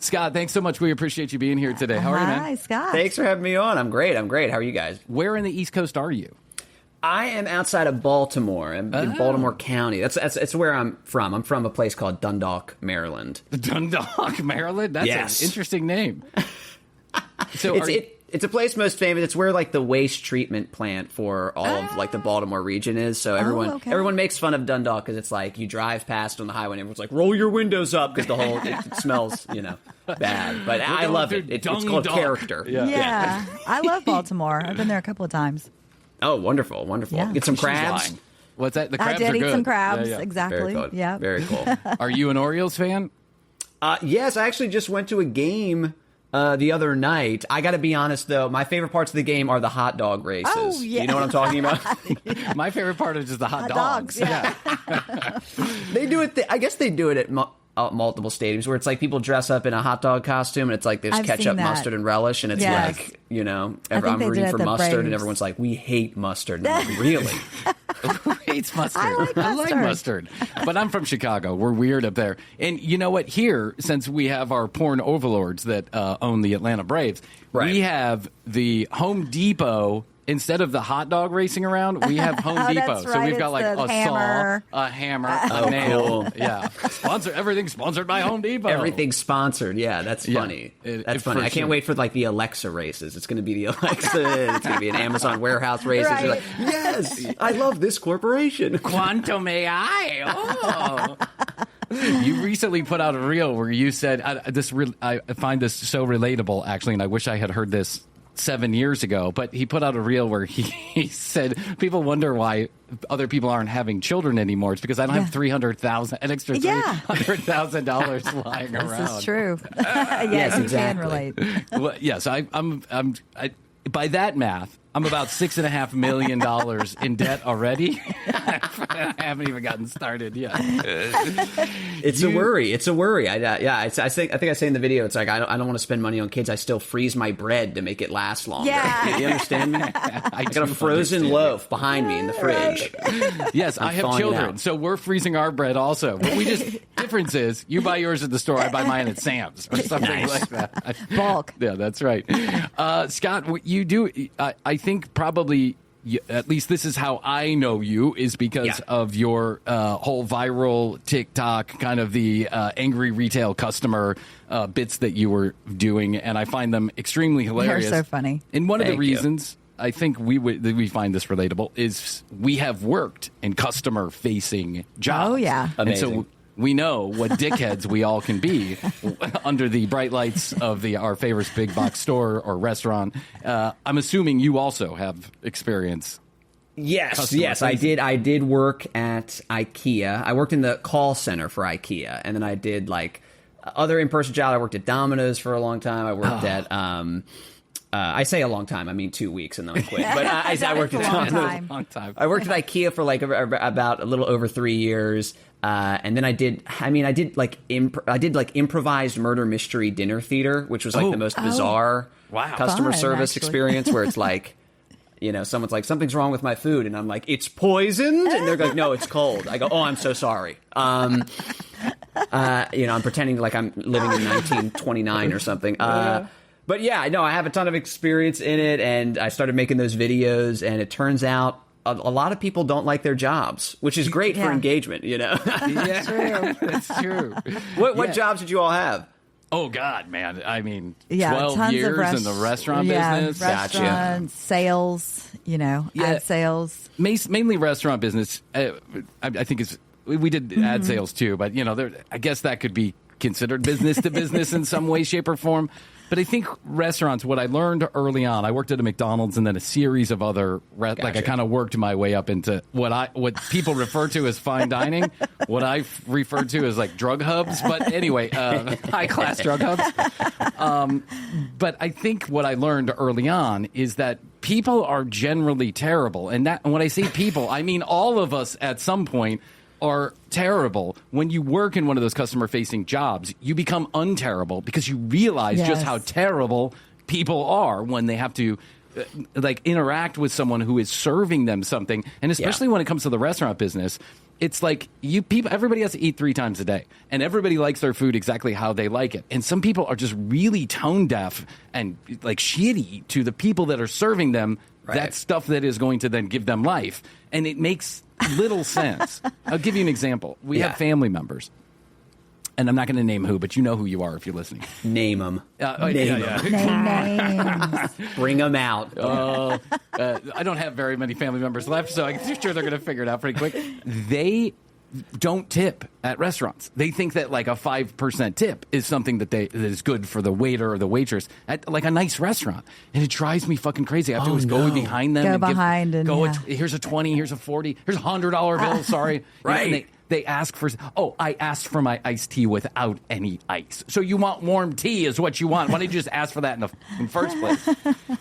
Scott, thanks so much. We appreciate you being here today. How are you, man? Hi, Scott. Thanks for having me on. I'm great. How are you guys? Where in the East Coast are you? I am outside of Baltimore. I'm in Baltimore County. That's where I'm from. I'm from a place called Dundalk, Maryland. Dundalk, Maryland? That's an interesting name. So it's a place most famous. It's where like the waste treatment plant for all of like the Baltimore region is. So everyone makes fun of Dundalk because it's like you drive past on the highway and everyone's like, roll your windows up because it smells, bad. But I love it. It's called character. Yeah. I love Baltimore. I've been there a couple of times. Oh, wonderful. Yeah. Get some crabs. What's that? The crabs I did are eat good. some crabs. Yeah. Exactly. Very cool. Yeah. Very cool. Are you an Orioles fan? Yes, I actually just went to a game the other night. I got to be honest, though. My favorite parts of the game are the hot dog races. Oh, yeah. You know what I'm talking about? My favorite part is just the hot dogs. Yeah. They do it. I guess they do it at multiple stadiums where it's like people dress up in a hot dog costume and it's like there's ketchup, mustard, and relish, and it's like I'm rooting for mustard, Braves. and everyone's like, we hate mustard. And I'm like, really? Who hates mustard? I like mustard. But I'm from Chicago. We're weird up there. And you know what? Here, since we have our porn overlords that own the Atlanta Braves, we have the Home Depot. Instead of the hot dog racing around, we have Home Depot. That's So right. we've got like It's a hammer. saw, a hammer, a nail. Cool. Yeah. Everything's sponsored by Home Depot. Everything's sponsored. Yeah, that's funny. That's funny. I can't wait for like the Alexa races. It's going to be the Alexa. It's going to be an Amazon warehouse race. Right. You're like, yes, I love this corporation. Quantum AI. Oh. You recently put out a reel where you said, I find this so relatable, actually, and I wish I had heard this 7 years ago, but he put out a reel where he said people wonder why other people aren't having children anymore. It's because I don't have an extra $300,000 lying around. This is true. Yes, you can relate. Well, yes, I'm by that math, I'm about $6.5 million in debt already. I haven't even gotten started yet. It's a worry. I think I say in the video, it's like I don't want to spend money on kids. I still freeze my bread to make it last longer. Yeah. You understand me? I got a frozen loaf behind me in the fridge. Yes, I have children, so we're freezing our bread also. But difference is you buy yours at the store, I buy mine at Sam's or something like that. Bulk. Yeah, that's right. Scott, what you do, I think probably, at least this is how I know you, is because of your whole viral TikTok, kind of the angry retail customer bits that you were doing, and I find them extremely hilarious. They're so funny. And one of the reasons I think we find this relatable is we have worked in customer-facing jobs. Oh, yeah. Amazing. And so we know what dickheads we all can be under the bright lights of our favorite big box store or restaurant. I'm assuming you also have experience. Yes, I did. I did work at IKEA. I worked in the call center for IKEA, and then I did like other in-person jobs. I worked at Domino's for a long time. I worked at I say a long time, I mean 2 weeks, and then I quit. But I worked at Domino's. Long time. I worked at IKEA for like about a little over 3 years. And then I did like improvised murder mystery dinner theater, which was like the most bizarre customer service experience where it's like, someone's like, something's wrong with my food. And I'm like, it's poisoned. And they're like, no, it's cold. I go, oh, I'm so sorry. I'm pretending like I'm living in 1929 or something. But yeah, no, I have a ton of experience in it. And I started making those videos, and it turns out a lot of people don't like their jobs, which is great for engagement, Yeah, that's true. What jobs did you all have? Oh, God, man. I mean, Yeah, 12 years in the restaurant business. Restaurant, sales, ad sales. Mainly restaurant business. I think we did ad sales too, but, I guess that could be considered business to business in some way, shape, or form. But I think restaurants, what I learned early on, I worked at a McDonald's and then a series of other, like I kind of worked my way up into what people refer to as fine dining, what I refer to as like drug hubs. But anyway, high class drug hubs. But I think what I learned early on is that people are generally terrible. And when I say people, I mean all of us at some point are terrible. When you work in one of those customer-facing jobs, you become unterrible because you realize just how terrible people are when they have to interact with someone who is serving them something. And especially when it comes to the restaurant business, it's like everybody has to eat 3 times a day, and everybody likes their food exactly how they like it. And some people are just really tone deaf and like shitty to the people that are serving them that stuff that is going to then give them life. And it makes little sense. I'll give you an example. We have family members. And I'm not going to name who, but you know who you are if you're listening. Name them. Name names. Bring them out. I don't have very many family members left, so I'm sure they're going to figure it out pretty quick. They don't tip at restaurants. They think that like a 5% tip is something that is good for the waiter or the waitress at like a nice restaurant. And it drives me fucking crazy. I have to always go behind them. Here's a 20, here's a 40, here's a $100 bill, sorry. Right. And they ask for, I asked for my iced tea without any ice. So you want warm tea is what you want. Why don't you just ask for that in the first place?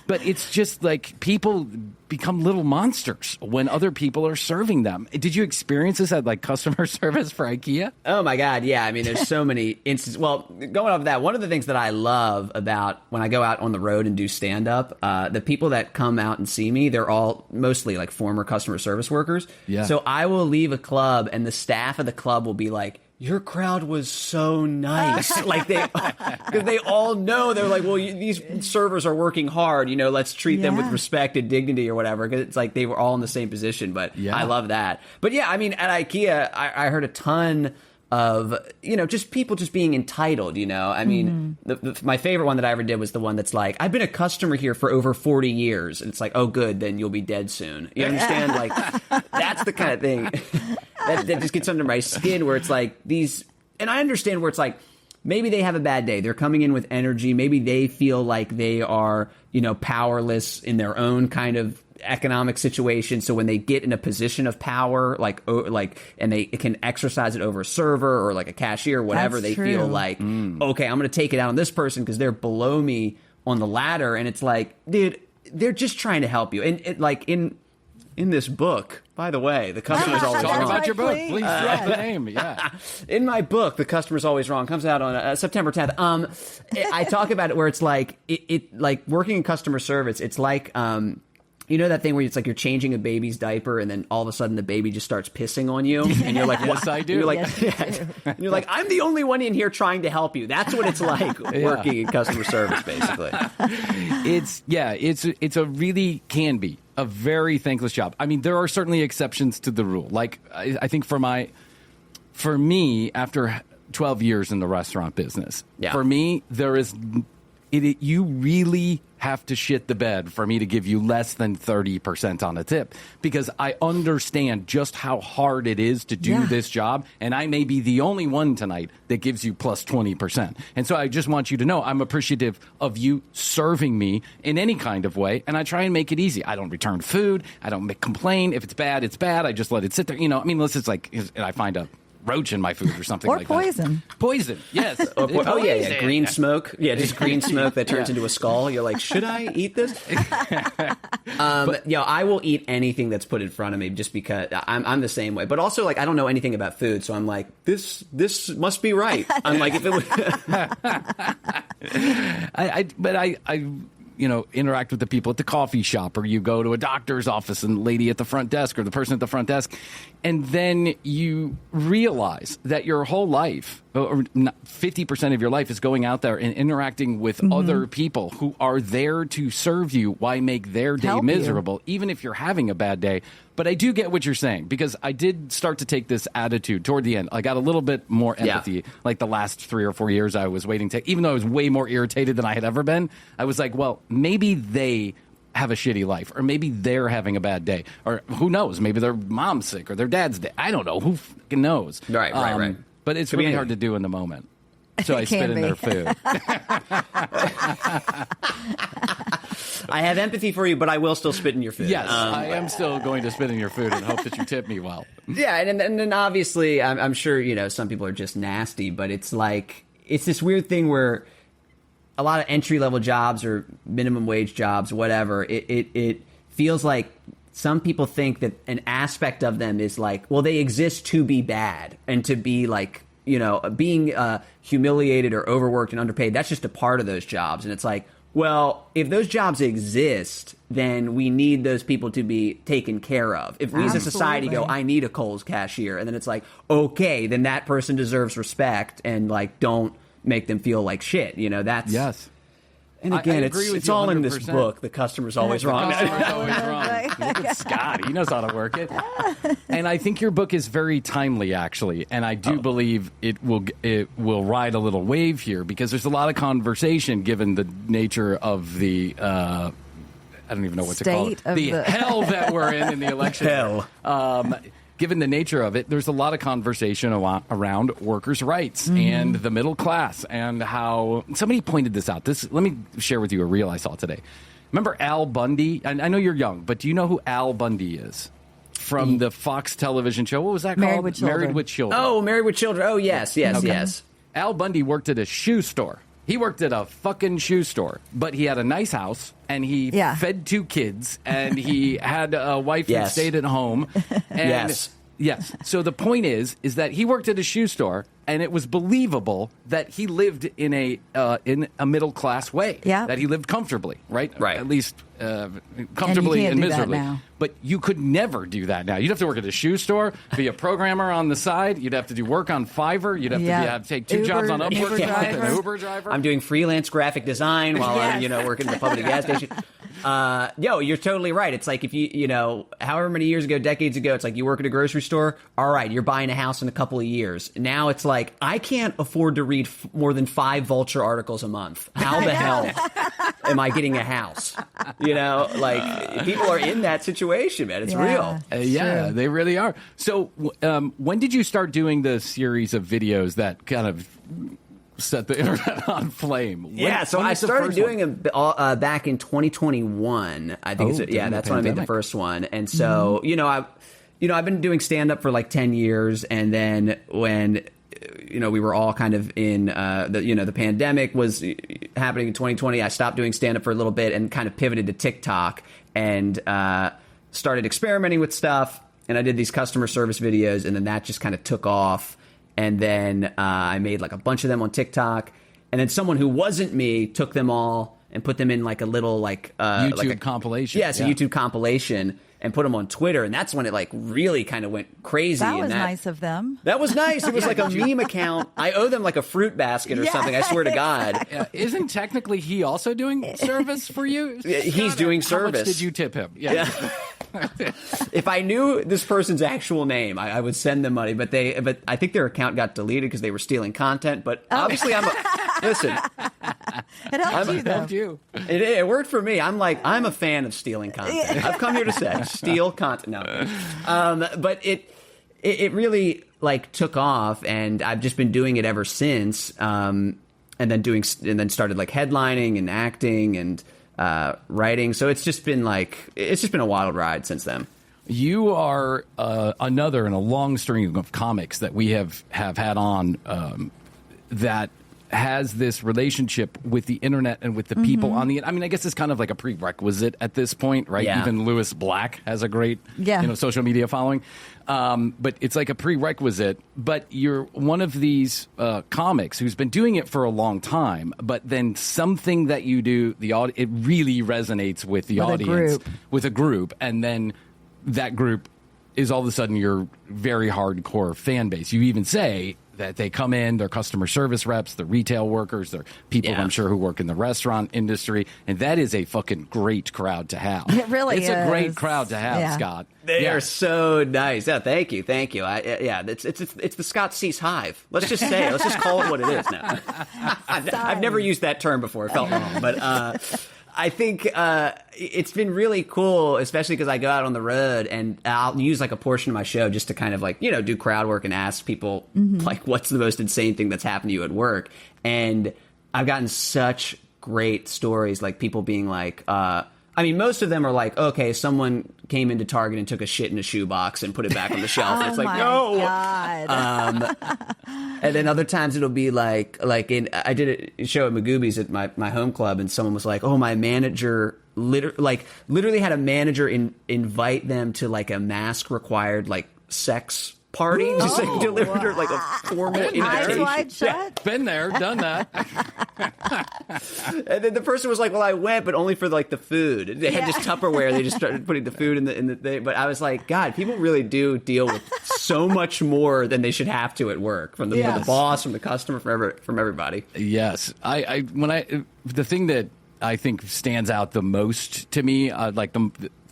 But it's just like people become little monsters when other people are serving them. Did you experience this at like customer service for IKEA? Oh my God, yeah. I mean, there's so many instances. Well, going off of that, one of the things that I love about when I go out on the road and do stand-up, the people that come out and see me, they're all mostly like former customer service workers. Yeah. So I will leave a club and the staff of the club will be like, your crowd was so nice. Like because they all know, they're like, well, these servers are working hard. Let's treat them with respect and dignity or whatever. Because it's like they were all in the same position. But I love that. But yeah, I mean, at IKEA, I heard a ton of, just people just being entitled, I mean, my favorite one that I ever did was the one that's like, I've been a customer here for over 40 years. And it's like, oh, good, then you'll be dead soon. You understand? Like, that's the kind of thing that just gets under my skin where it's like these, and I understand where it's like, maybe they have a bad day. They're coming in with energy. Maybe they feel like they are, powerless in their own kind of economic situation. So when they get in a position of power, and they can exercise it over a server or like a cashier, whatever, they feel like, okay, I'm going to take it out on this person because they're below me on the ladder. And it's like, dude, they're just trying to help you. And in this book, by the way, the customer's always wrong. Talk about your book. Please drop the name. Yeah. In my book, The Customer's Always Wrong, comes out on September 10th. I talk about it where it's like, like working in customer service, it's like, that thing where it's like you're changing a baby's diaper and then all of a sudden the baby just starts pissing on you and you're like, yes, I do. You're like, and you're like, I'm the only one in here trying to help you. That's what it's like working in customer service, basically. It's a really can be a very thankless job. I mean, there are certainly exceptions to the rule. Like I think for me, after 12 years in the restaurant business, for me, you really have to shit the bed for me to give you less than 30% on a tip, because I understand just how hard it is to do this job, and I may be the only one tonight that gives you plus 20%. And so I just want you to know I'm appreciative of you serving me in any kind of way, and I try and make it easy. I don't return food. I don't complain. If it's bad, it's bad. I just let it sit there. Unless it's like I find a roach in my food or something like poison. That. Poison, yes. Yeah. Green smoke. Yeah, just green smoke that turns into a skull. You're like, should I eat this? I will eat anything that's put in front of me just because I'm the same way. But also, like, I don't know anything about food, so I'm like, this must be right. I'm like, if it was... I interact with the people at the coffee shop, or you go to a doctor's office and the lady at the front desk or the person at the front desk, and then you realize that your whole life, or 50% of your life, is going out there and interacting with other people who are there to serve you. Why make their day miserable, even if you're having a bad day? But I do get what you're saying, because I did start to take this attitude toward the end. I got a little bit more empathy. Yeah. Like the last 3 or 4 years I was waiting to, even though I was way more irritated than I had ever been, I was like, well, maybe they have a shitty life, or maybe they're having a bad day, or who knows, maybe their mom's sick or their dad's dead. I don't know. Who fucking knows? Right. But it's really hard to do in the moment. So I spit in their food. I have empathy for you, but I will still spit in your food. Yes, I am still going to spit in your food and hope that you tip me well. Yeah, and then obviously, I'm sure, some people are just nasty, but it's like, it's this weird thing where a lot of entry-level jobs or minimum wage jobs, whatever, it feels like some people think that an aspect of them is like, well, they exist to be bad and to be like, being humiliated or overworked and underpaid. That's just a part of those jobs. And it's like, Well, if those jobs exist, then we need those people to be taken care of. If we as a society go, I need a Kohl's cashier, and then it's like, okay, then that person deserves respect, and like don't make them feel like shit. You know, that's yes. And again, it's all in this book. The customer's always wrong. Look at Scott. He knows how to work it. And I think your book is very timely, actually. And I do believe it will ride a little wave here because there's a lot of conversation given the nature of the I don't even know what to call it. The hell that we're in the election. Hell. Given the nature of it, there's a lot of conversation around workers' rights and the middle class and how somebody pointed this out. Let me share with you a reel I saw today. Remember Al Bundy? I know you're young, but do you know who Al Bundy is? From the Fox television show. What was that Married called? with Children. Married with Children. Oh, Married with Children. Oh, yes. Al Bundy worked at a shoe store. He worked at a fucking shoe store, but he had a nice house, and he fed 2 kids, and he had a wife that stayed at home. And yes. So the point is that he worked at a shoe store, and it was believable that he lived in a middle class way. Yeah. That he lived comfortably, right? Right. At least comfortably and miserably. Now. But you could never do that now. You'd have to work at a shoe store, be a programmer on the side. You'd have to do work on Fiverr. You'd have to take 2 jobs on Upwork. An Uber driver. I'm doing freelance graphic design while I'm working at the public gas station. You're totally right. It's like if you however many years ago, decades ago, it's like you work at a grocery store. All right, you're buying a house in a couple of years. Now it's like I can't afford to read more than 5 Vulture articles a month. How the hell am I getting a house? Like people are in that situation, man. It's real. They really are. So when did you start doing the series of videos that kind of set the internet on flame? So I started doing them back in 2021. I think that's when I made the first one. And so, I've been doing stand up for like 10 years. And then when, we were all kind of in the pandemic was happening in 2020, I stopped doing stand up for a little bit and kind of pivoted to TikTok and started experimenting with stuff. And I did these customer service videos, and then that just kind of took off. And then I made like a bunch of them on TikTok. And then someone who wasn't me took them all and put them in like a little YouTube compilation. Yes, a YouTube compilation, and put them on Twitter. And that's when it like really kind of went crazy. That was nice of them. That was nice. It was like a meme account. I owe them like a fruit basket or something. I swear to God. Isn't technically he also doing service for you? He's doing service. How much did you tip him? Yeah. If I knew this person's actual name, I would send them money. But I think their account got deleted because they were stealing content. But obviously, listen. It helped you, though. It worked for me. I'm a fan of stealing content. I've come here to say steal content. No, but it really like took off, and I've just been doing it ever since. And then started like headlining and acting and writing. So it's just been a wild ride since then. You are another in a long string of comics that we have had on that has this relationship with the internet and with the people on the. I mean, I guess it's kind of like a prerequisite at this point, right? Yeah. Even Lewis Black has a great, social media following, but it's like a prerequisite. But you're one of these comics who's been doing it for a long time, but then something that you do, it really resonates with the audience, with a group, and then that group is all of a sudden your very hardcore fan base. You even say that they come in, they're customer service reps, they're retail workers, they're people I'm sure who work in the restaurant industry, and that is a fucking great crowd to have. It really is. It's a great crowd to have, Scott. They are so nice. Yeah, thank you. It's the Scott Seiss Hive. Let's just say it. Let's just call it what it is now. I've never used that term before. It felt wrong, but I think it's been really cool, especially because I go out on the road and I'll use like a portion of my show just to kind of like, do crowd work and ask people like, what's the most insane thing that's happened to you at work? And I've gotten such great stories, like people being like, most of them are like, okay, someone came into Target and took a shit in a shoebox and put it back on the shelf. And it's like, no. God. And then other times it'll be like I did a show at Magooby's at my home club, and someone was like, oh, my manager literally had a manager invite them to like a mask required like sex party, just like delivered her like a formal Eyes invitation. wide shut. Been there, done that. And then the person was like, "Well, I went, but only for like the food." They had just Tupperware. They just started putting the food in the thing. But I was like, God, people really do deal with so much more than they should have to at work, from the boss, from the customer, from everybody. Yes, the thing that I think stands out the most to me, like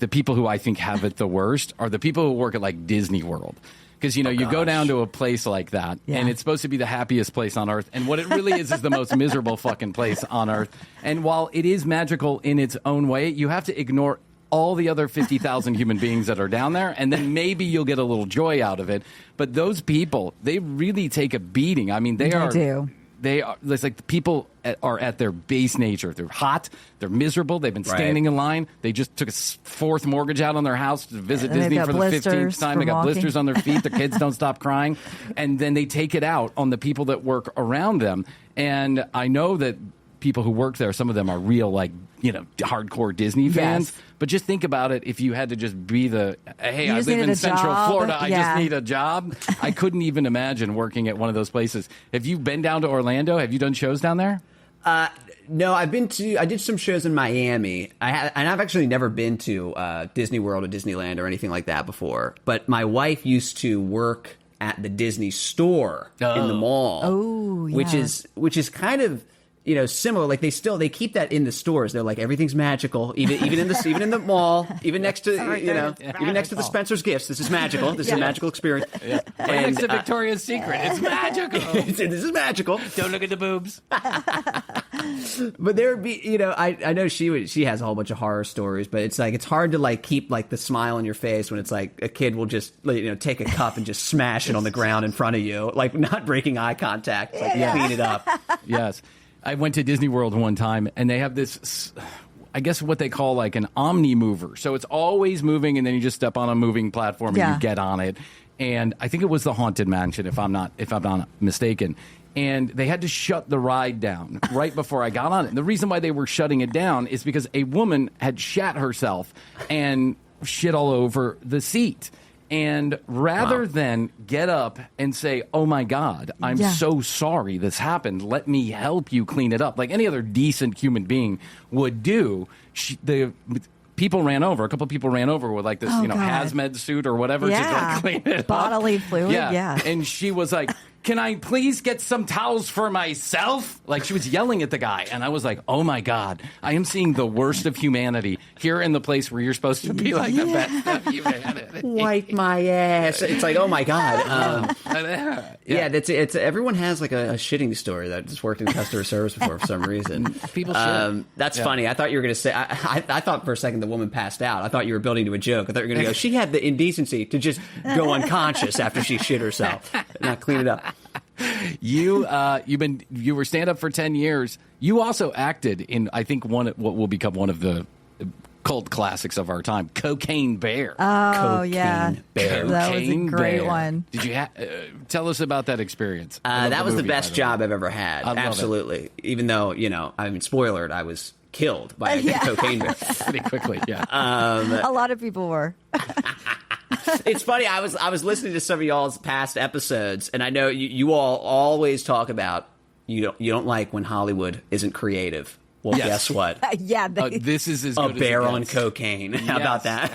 the people who I think have it the worst, are the people who work at like Disney World. Because, you go down to a place like that, and it's supposed to be the happiest place on earth. And what it really is the most miserable fucking place on earth. And while it is magical in its own way, you have to ignore all the other 50,000 human beings that are down there, and then maybe you'll get a little joy out of it. But those people, they really take a beating. I mean, they do. It's like the people are at their base nature. They're hot. They're miserable. They've been standing in line. They just took a fourth mortgage out on their house to visit Disney for the 15th time. They got blisters on their feet. Their kids don't stop crying. And then they take it out on the people that work around them. And I know that people who work there, some of them are real, like, hardcore Disney fans. Yes. But just think about it. If you had to just be hey, I live in Central Florida. I just need a job. I couldn't even imagine working at one of those places. Have you been down to Orlando? Have you done shows down there? No, I did some shows in Miami. And I've actually never been to Disney World or Disneyland or anything like that before. But my wife used to work at the Disney store in the mall. Oh, yeah. Which is kind of, similar. Like they keep that in the stores. They're like, everything's magical, even in the mall, even next to even next to the Spencer's Gifts. This is magical. This is a magical experience. Yeah. And next to Victoria's Secret, it's magical. This is magical. Don't look at the boobs. But there would be, I know she has a whole bunch of horror stories, but it's like it's hard to like keep like the smile on your face when it's like a kid will just take a cup and just smash it on the ground in front of you, like not breaking eye contact, like clean it up. Yes. I went to Disney World one time, and they have this, I guess what they call like an omni mover. So it's always moving, and then you just step on a moving platform and you get on it. And I think it was the Haunted Mansion, if I'm not mistaken. And they had to shut the ride down right before I got on it. And the reason why they were shutting it down is because a woman had shat herself and shit all over the seat. And rather than get up and say, "Oh my God, I'm so sorry this happened. Let me help you clean it up," like any other decent human being would do, the people ran over. A couple of people ran over with like this, hazmat suit or whatever to clean it Bodily up. fluid. Yeah. And she was like, "Can I please get some towels for myself?" Like she was yelling at the guy. And I was like, oh my God, I am seeing the worst of humanity here in the place where you're supposed to be like the best of humanity. Wipe my ass. It's like, oh my God. It's everyone has like a shitting story that just worked in customer service before for some reason. People shit. That's funny. I thought you were going to say, I thought for a second the woman passed out. I thought you were building to a joke. I thought you were going to go, she had the indecency to just go unconscious after she shit herself and not clean it up. You were stand up for 10 years. You also acted in, I think, what will become one of the cult classics of our time, Cocaine Bear. Oh, Cocaine Bear. That was a great one. Did you tell us about that experience? That was the best job I've ever had. Absolutely. Even though, spoiler, I was killed by a cocaine bear pretty quickly. Yeah. A lot of people were. It's funny. I was listening to some of y'all's past episodes, and I know you all always talk about you don't like when Hollywood isn't creative. Well, guess what? This is as good a bear on cocaine. How about that?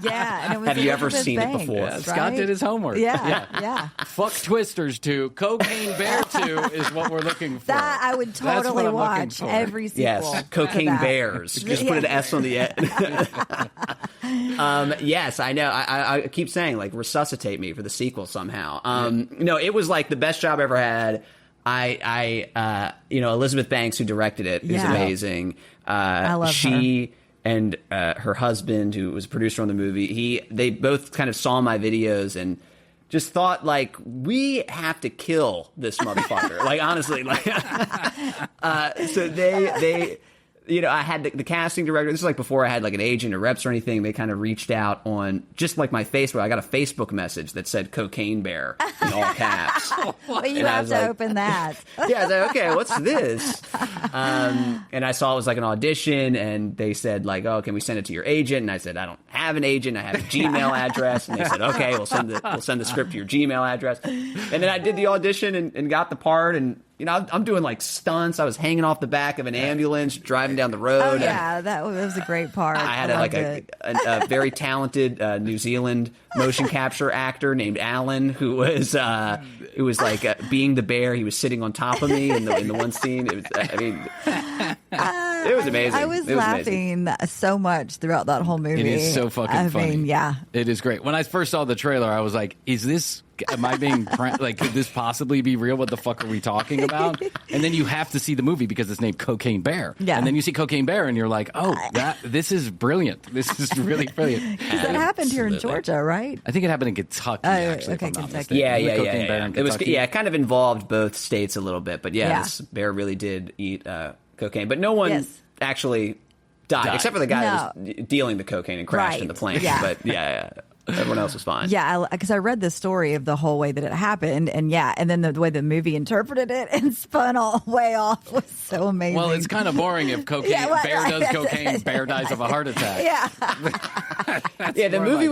And it was Have you ever seen it before? Right? Scott did his homework. Yeah. Fuck Twisters 2. Cocaine Bear 2 is what we're looking for. That I would totally watch every sequel. Yes, Cocaine Bears. Just put an S on the end. Yes, I know. I keep saying, like, resuscitate me for the sequel somehow. No, it was like the best job I ever had. Elizabeth Banks, who directed it, is amazing. I love her. And her husband, who was a producer on the movie, they both kind of saw my videos and just thought, like, we have to kill this motherfucker. Like, honestly, like, so I had the casting director. This is like before I had like an agent or reps or anything. They kind of reached out on just like my Facebook. I got a Facebook message that said "Cocaine Bear" in all caps. Well, you have to open that. Yeah, I was like, okay, what's this? And I saw it was like an audition, and they said like, oh, can we send it to your agent? And I said, I don't have an agent. I have a Gmail address. And they said, okay, we'll send the script to your Gmail address. And then I did the audition and got the part. And I'm doing like stunts. I was hanging off the back of an ambulance, driving down the road. Oh yeah, that was a great part. I had a very talented New Zealand motion capture actor named Alan who was like being the bear. He was sitting on top of me in the one scene. It was, it was amazing. I was laughing so much throughout that whole movie. It is so fucking funny. Yeah, it is great. When I first saw the trailer, I was like, "Is this? Am I being like? Could this possibly be real? What the fuck are we talking about?" And then you have to see the movie because it's named Cocaine Bear. Yeah. And then you see Cocaine Bear, and you're like, "Oh, this is brilliant. This is really brilliant." Because that happened here in Georgia, right? I think it happened in Kentucky. Actually, okay, if I'm not Kentucky. mistaken. Yeah. Bear in It was Kentucky. it kind of involved both states a little bit, but this bear really did eat cocaine, but no one actually died except for the guy that was dealing the cocaine and crashed in the plane. Yeah. But everyone else was fine. Yeah, because I read the story of the whole way that it happened, and then the way the movie interpreted it and spun all way off was so amazing. Well, it's kind of boring if bear does cocaine, bear dies of a heart attack. Yeah. The movie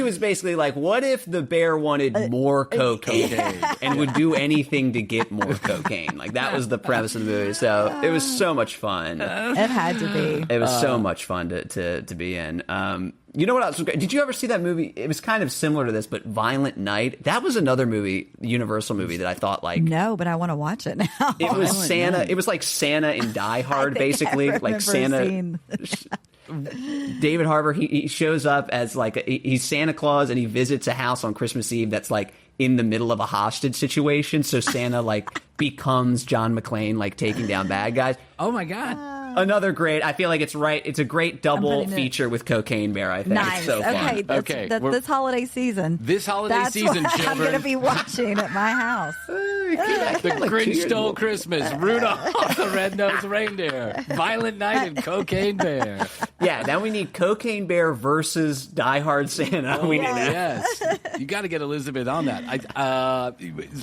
was basically like, what if the bear wanted more cocaine and would do anything to get more cocaine? Like that was the premise of the movie. So it was so much fun. It had to be. It was so much fun to be in. You know what else was great? Did you ever see that movie? It was kind of similar to this, but Violent Night. That was another movie, Universal movie that I thought like. No, but I want to watch it now. It was Santa. Night. It was like Santa in Die Hard, basically. Like Santa. David Harbour. He shows up as like he's Santa Claus, and he visits a house on Christmas Eve that's like in the middle of a hostage situation. So Santa like becomes John McClane, like taking down bad guys. Oh my God. Another great. I feel like it's right. It's a great double feature with Cocaine Bear. I think. Nice. It's so fun. This holiday season. This holiday That's season, what children. I'm going to be watching at my house. The Grinch Stole Christmas, Rudolph the Red-Nosed Reindeer, Violent Night, and Cocaine Bear. Yeah, now we need Cocaine Bear versus Die Hard Santa. We need that. Yes, you got to get Elizabeth on that.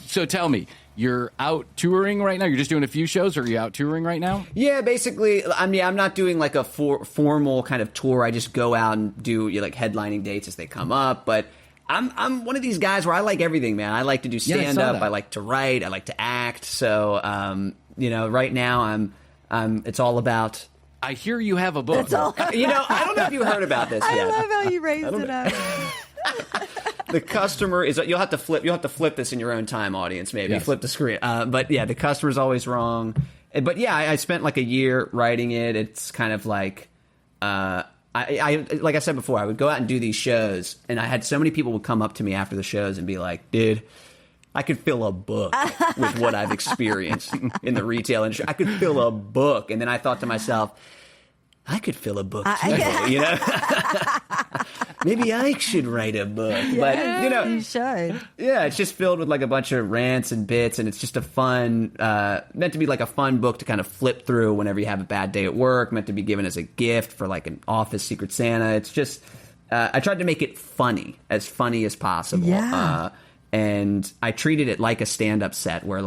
So tell me, you're out touring right now? You're just doing a few shows, or are you out touring right now? Yeah, basically. I mean, I'm not doing like a formal kind of tour. I just go out and do like headlining dates as they come up. But I'm one of these guys where I like everything, man. I like to do stand up. I like to write. I like to act. So, right now I'm. It's all about. I hear you have a book. I don't know if you heard about this yet. I love how you raised it up. The customer is. You'll have to flip this in your own time, audience. Maybe flip the screen. But yeah, the customer's always wrong. But yeah, I spent like a year writing it. It's kind of like. I like I said before, I would go out and do these shows, and I had so many people would come up to me after the shows and be like, "Dude, I could fill a book with what I've experienced in the retail industry. I could fill a book." And then I thought to myself, I could fill a book too, Maybe I should write a book. Yeah, but, you should. Yeah, it's just filled with like a bunch of rants and bits, and it's just a fun, meant to be like a fun book to kind of flip through whenever you have a bad day at work, meant to be given as a gift for like an office Secret Santa. It's just, I tried to make it funny as possible. Yeah. And I treated it like a stand-up set where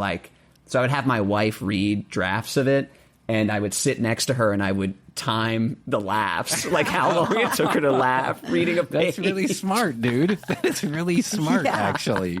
so I would have my wife read drafts of it, and I would sit next to her and I would time the laughs, like how long it took her to laugh reading a page. That's really smart, dude. That's really smart, actually.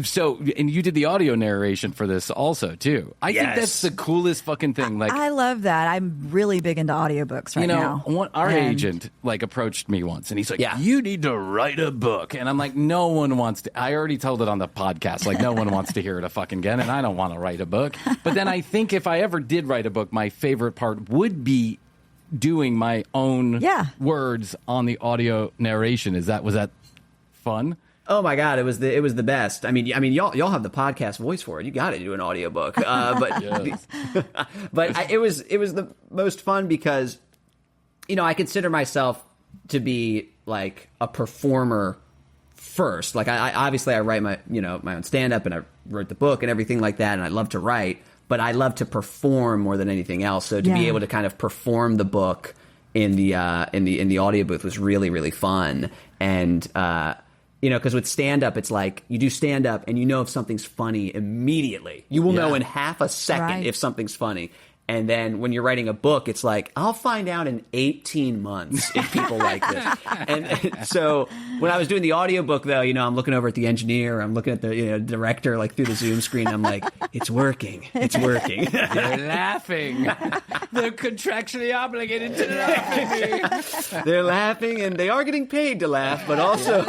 So, and you did the audio narration for this also, too. I think that's the coolest fucking thing. Like, I love that. I'm really big into audiobooks right now. Our agent approached me once, and he's like, "You need to write a book." And I'm like, "No one wants to." I already told it on the podcast. Like, no one wants to hear it fucking again, and I don't want to write a book. But then I think if I ever did write a book, my favorite part would be doing my own words on the audio narration. Was that fun? Oh my God, it was the best. I mean, y'all have the podcast voice for it. You got to do an audiobook. But it was the most fun because, I consider myself to be like a performer first. Like I obviously I write my own stand up, and I wrote the book and everything like that, and I love to write. but I love to perform more than anything else. So to be able to kind of perform the book in the audio booth was really, really fun. And because with stand-up, it's like you do stand-up and if something's funny immediately. You will know in half a second if something's funny. And then when you're writing a book, it's like, I'll find out in 18 months if people like this. And so when I was doing the audiobook, though, I'm looking over at the engineer, I'm looking at the director, like through the Zoom screen. I'm like, it's working. It's working. They're laughing. They're contractually obligated to laugh. They're laughing, and they are getting paid to laugh, but also.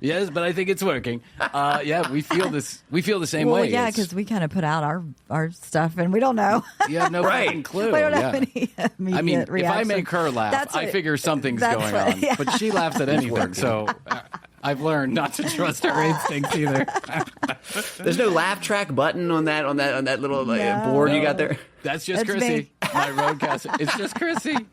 Yes, but I think it's working. We feel this. We feel the same way. Yeah, because we kind of put out our stuff, and we don't know. Yeah. No fucking clue. We don't have any immediate reaction. If I make her laugh, I figure something's going on. Yeah. But she laughs at anything, so I've learned not to trust her instincts either. There's no laugh track button on that little board you got there. That's just Krissy, my roadcaster. It's just Krissy.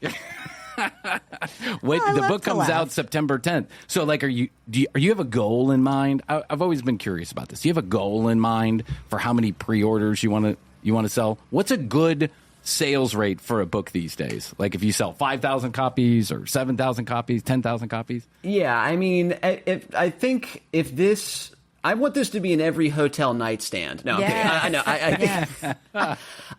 Wait, the book comes out September 10th. So, like, do you have a goal in mind? I've always been curious about this. Do you have a goal in mind for how many pre-orders you want to sell? What's a good sales rate for a book these days? Like, if you sell 5,000 copies or 7,000 copies, 10,000 copies? Yeah, I mean, I think if this. I want this to be in every hotel nightstand. No, yes. I know.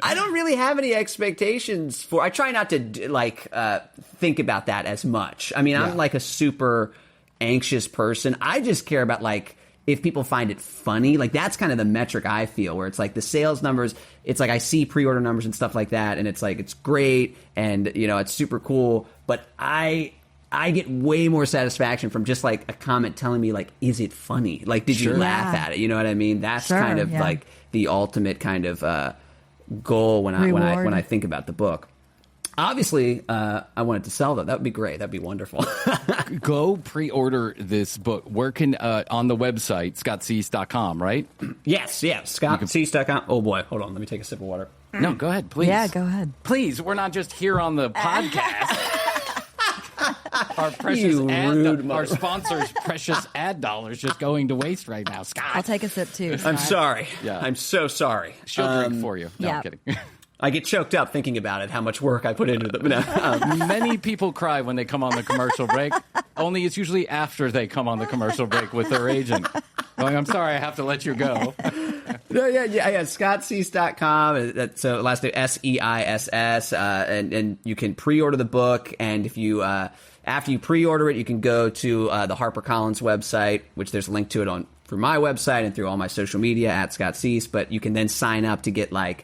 I don't really have any expectations for. I try not to think about that as much. I mean, I'm like a super anxious person. I just care about if people find it funny. Like, that's kind of the metric I feel, where it's like the sales numbers. It's like I see pre-order numbers and stuff like that, and it's like it's great and it's super cool. But I get way more satisfaction from just like a comment telling me is it funny? Like, did you laugh at it? You know what I mean? That's kind of like the ultimate kind of goal when I think about the book. Obviously, I want it to sell though. That would be great. That'd be wonderful. Go pre-order this book. Where can on the website scottseiss.com, right? Yes, scottseiss.com. Oh boy, hold on. Let me take a sip of water. No, go ahead, please. Yeah, go ahead. Please, we're not just here on the podcast. Our precious our sponsors' precious ad dollars just going to waste right now, Scott. I'll take a sip too. I'm sorry. Yeah. I'm so sorry. She'll drink for you. No, I'm kidding. I get choked up thinking about it, how much work I put into them. Many people cry when they come on the commercial break, only it's usually after they come on the commercial break with their agent. Going, I'm sorry, I have to let you go. scottseiss.com. So last name SEISS. And you can pre-order the book. And if you after you pre-order it, you can go to the HarperCollins website, which there's a link to it through my website and through all my social media at Scott Seiss. But you can then sign up to get a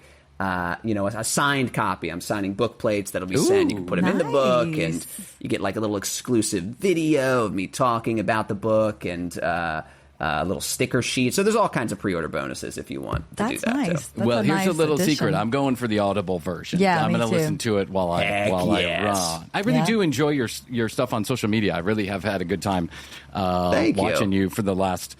signed copy. I'm signing book plates that'll be sent. You can put them in the book, and you get a little exclusive video of me talking about the book and a little sticker sheet. So there's all kinds of pre-order bonuses if you want to do that. Nice. Too. That's well, here's nice a little addition. secret. I'm going for the Audible version. Yeah, I'm going to listen to it while I run. I really do enjoy your stuff on social media. I really have had a good time watching you for the last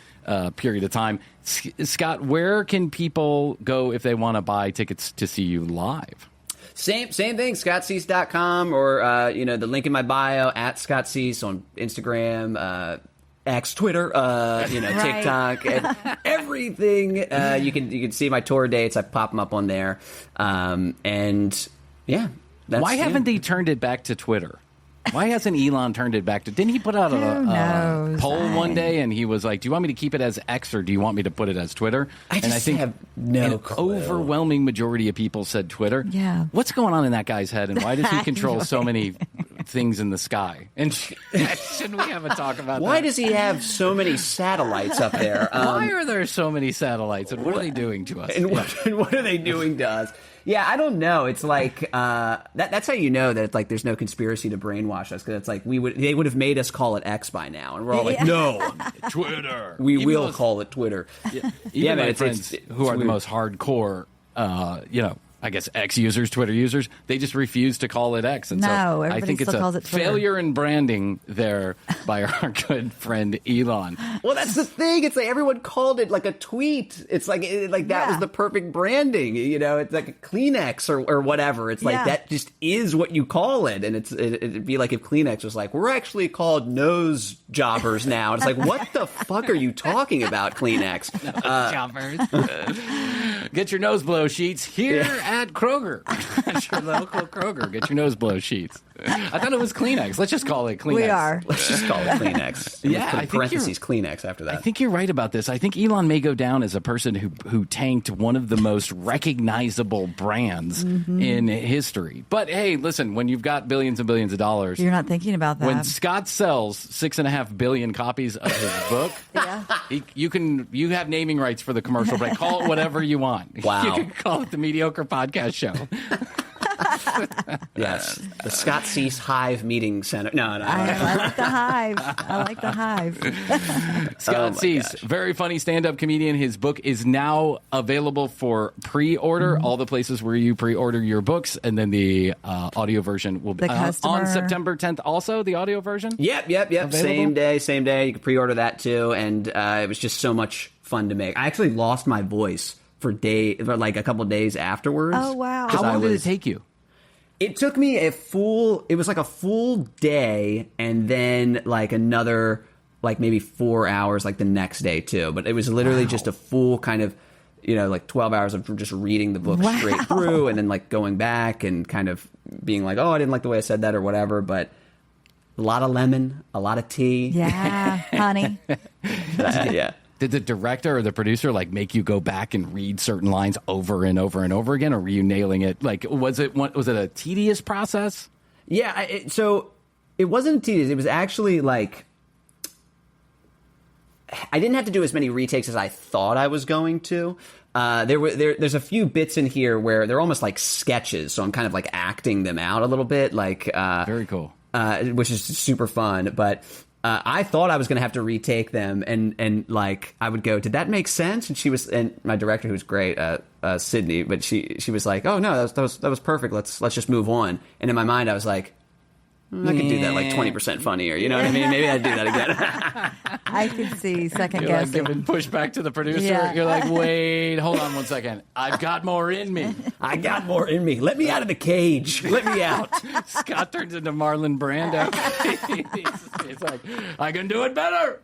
period of time. Scott, where can people go if they want to buy tickets to see you live? Same thing, scottseiss.com or the link in my bio at Scott Seiss on Instagram, X, Twitter, TikTok, and everything. You can see my tour dates. I pop them up on there. Why haven't they turned it back to Twitter? Why hasn't Elon turned it back to? Didn't he put out a poll one day and he was like, "Do you want me to keep it as X or do you want me to put it as Twitter?" I think have no clue. Overwhelming majority of people said Twitter. Yeah, what's going on in that guy's head, and why does he control so many things in the sky? And shouldn't we have a talk about why that? Does he have so many satellites up there? Why are there so many satellites, and what are they doing to us? And what are they doing to us? Yeah, I don't know. It's like that's how you know that it's like there's no conspiracy to brainwash us, because it's like they would have made us call it X by now, and we're all like, no, Twitter. We will call it Twitter. Yeah, my friends who are the most hardcore, I guess X users, Twitter users, they just refuse to call it X. And so I think it's a failure in branding there by our good friend Elon. Well, that's the thing. It's like everyone called it like a tweet. It's like that was the perfect branding. It's like a Kleenex or whatever. It's like that just is what you call it. And it'd be like if Kleenex was like, we're actually called nose jobbers now. And it's like, what the fuck are you talking about, Kleenex? Jobbers. Get your nose blow sheets here at Kroger. At your local Kroger. Get your nose blow sheets. I thought it was Kleenex. Let's just call it Kleenex. We are. Let's just call it Kleenex. Yeah, I think parentheses Kleenex after that. I think you're right about this. I think Elon may go down as a person who tanked one of the most recognizable brands in history. But hey, listen, when you've got billions and billions of dollars, You're not thinking about that. when Scott sells 6.5 billion copies of his book, you have naming rights for the commercial break. Call it whatever you want. Wow. You can call it the Mediocre Podcast Show. Yes, the Scott Seiss Hive Meeting Center. No. I like the hive. I like the hive. Scott Seiss, very funny stand-up comedian. His book is now available for pre-order. All the places where you pre-order your books, and then the audio version will be on September 10th. Also, the audio version. Yep. Available? Same day. You can pre-order that too, and it was just so much fun to make. I actually lost my voice for like a couple days afterwards. Oh wow! How long did it take you? It took me it was like a full day, and then like another like maybe 4 hours like the next day too. But it was literally just a full kind of, like 12 hours of just reading the book straight through, and then like going back and kind of being like, oh, I didn't like the way I said that or whatever. But a lot of lemon, a lot of tea. Yeah, honey. Yeah. Did the director or the producer like make you go back and read certain lines over and over and over again, or were you nailing it? Like, was it a tedious process? Yeah, so it wasn't tedious. It was actually like I didn't have to do as many retakes as I thought I was going to. There's a few bits in here where they're almost like sketches, so I'm kind of like acting them out a little bit, like very cool, which is super fun, but. I thought I was going to have to retake them, and like I would go, did that make sense? And my director, who was great, Sydney, but she was like, oh no, that was perfect. Let's just move on. And in my mind, I was like, I could do that like 20% funnier. You know what I mean? Maybe I'd do that again. I could see second You're guessing. like giving pushback to the producer. Yeah. You're like, wait, hold on one second. I've got more in me. I got more in me. Let me out of the cage. Let me out. Scott turns into Marlon Brando. He's like, I can do it better.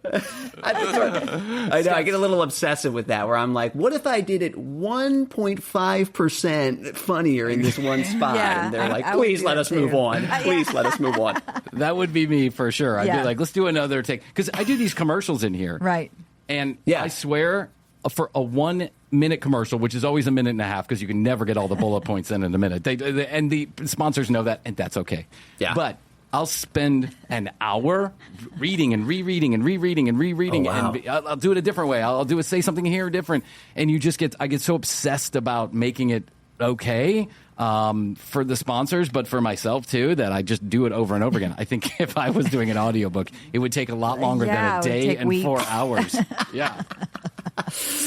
I know. I get a little obsessive with that, where I'm like, what if I did it 1.5% funnier in this one spot? Yeah, and they're like, I would please do let that us too. move on. Please let us move on. That would be me for sure. I'd Yeah. be like, let's do another take. Because I do these commercials in here. Right. And Yeah. I swear, for a 1 minute commercial, which is always a minute and a half, because you can never get all the bullet points in a minute. And the sponsors know that, and that's okay. Yeah. But I'll spend an hour reading and rereading and rereading and rereading, Oh, wow. and I'll do it a different way. I'll say something here different, and I get so obsessed about making it okay for the sponsors, but for myself too, that I just do it over and over again. I think if I was doing an audiobook, it would take a lot longer than a it would day take and weeks. 4 hours. Yeah.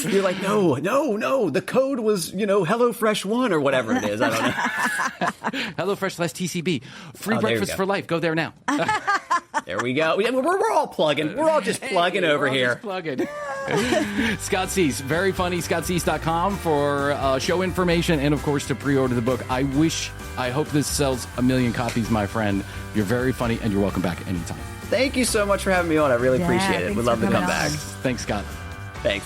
You're like, no, the code was, HelloFresh 1 or whatever it is. I don't know. HelloFresh / TCB. Free Oh, there we breakfast go. for life. Go there now. There we go. We're all plugging. We're all just plugging over We're all here. just plugging. Scott Seiss, very funny, scottseiss.com for show information and, of course, to pre-order the book. I hope this sells 1 million copies, my friend. You're very funny, and you're welcome back anytime. Thank you so much for having me on. I really appreciate it. thanks Would love for to come coming back. on. Thanks, Scott. Thanks.